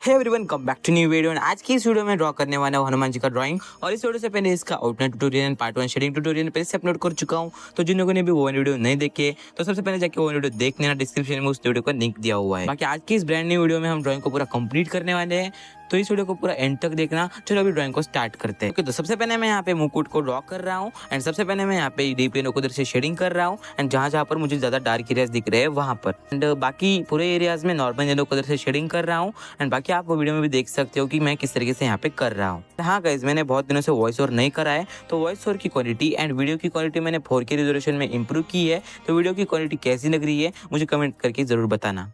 Hey everyone, come back to new video. आज की इस वीडियो में ड्रॉ करने वाला हूं हनुमान जी का ड्राइंग। और इस वीडियो से पहले इसका outline tutorial part 1 shading tutorial पहले से अपलोड कर चुका हूं। तो जिन लोगों ने भी वो वीडियो नहीं देखे तो सबसे पहले जाके वो वीडियो देख लेना, डिस्क्रिप्शन में उस वीडियो का लिंक दिया हुआ है। बाकी आज की इस ब्रांड न्यू वीडियो में हम ड्राइंग को पूरा कंप्लीट करने वाले हैं, तो इस वीडियो को पूरा एंड तक देखना। चलो अभी ड्राइंग को स्टार्ट करते हैं। तो सबसे पहले मैं यहाँ पे मुकुट को ड्रॉ कर रहा हूँ एंड सबसे पहले मैं यहाँ पे डीप उधर से शेडिंग कर रहा हूँ एंड जहाँ पर मुझे ज्यादा डार्क एरियाज दिख रहे हैं वहाँ पर, एंड बाकी पूरे एरियाज में नॉर्मल येलो कलर से शेडिंग कर रहा हूँ। एंड बाकी आप वो वीडियो में भी देख सकते हो कि मैं किस तरीके से यहाँ पे कर रहा हूँ। हाँ गाइज, मैंने बहुत दिनों से वॉइस ओवर नहीं करा है, तो वॉइस ओवर की क्वालिटी एंड वीडियो की क्वालिटी मैंने 4K रिजोल्यूशन में इंप्रूव की है। तो वीडियो की क्वालिटी कैसी लग रही है मुझे कमेंट करके जरूर बताना।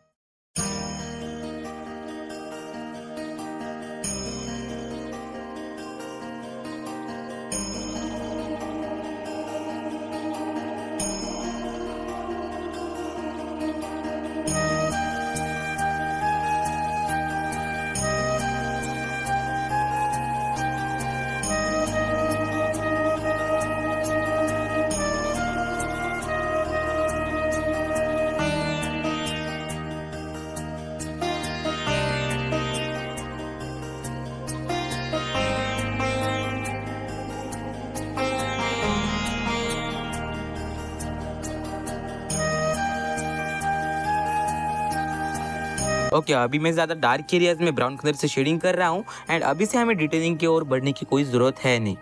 ओके, अभी मैं ज़्यादा डार्क एरियाज में ब्राउन कलर से शेडिंग कर रहा हूँ एंड अभी से हमें डिटेलिंग की ओर बढ़ने की कोई ज़रूरत है नहीं।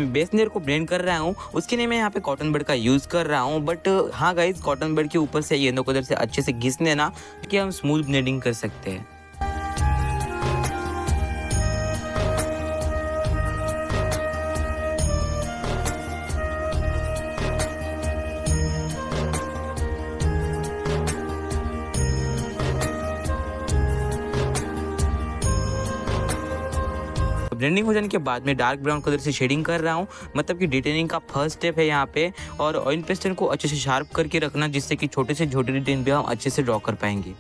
बेस लेयर को ब्लेंड कर रहा हूँ, उसके लिए मैं यहाँ पे कॉटन बड का यूज कर रहा हूँ। बट हाँ गाइज, कॉटन बड के ऊपर से येलो कलर से अच्छे से घिस लेना कि हम स्मूथ ब्लेंडिंग कर सकते हैं। ब्लेंडिंग हो जाने के बाद में डार्क ब्राउन कलर से शेडिंग कर रहा हूँ, मतलब कि डिटेलिंग का फर्स्ट स्टेप है यहाँ पे। और ऑयल पेस्टल को अच्छे से शार्प करके रखना जिससे कि छोटे से छोटे डिटेल भी हम अच्छे से ड्रॉ कर पाएंगे।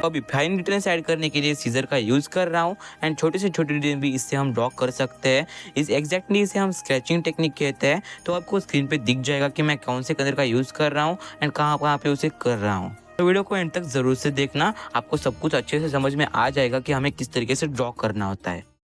अभी फाइन डिटेल्स ऐड करने के लिए सीजर का यूज कर रहा हूँ एंड छोटे से छोटे डिटेल भी इससे हम ड्रॉ कर सकते हैं। इस एग्जैक्टली इसे हम स्क्रैचिंग टेक्निक कहते हैं। तो आपको स्क्रीन पे दिख जाएगा कि मैं कौन से कलर का यूज कर रहा हूँ एंड कहाँ पे उसे कर रहा हूँ। तो वीडियो को एंड तक जरूर से देखना, आपको सब कुछ अच्छे से समझ में आ जाएगा कि हमें किस तरीके से ड्रॉ करना होता है।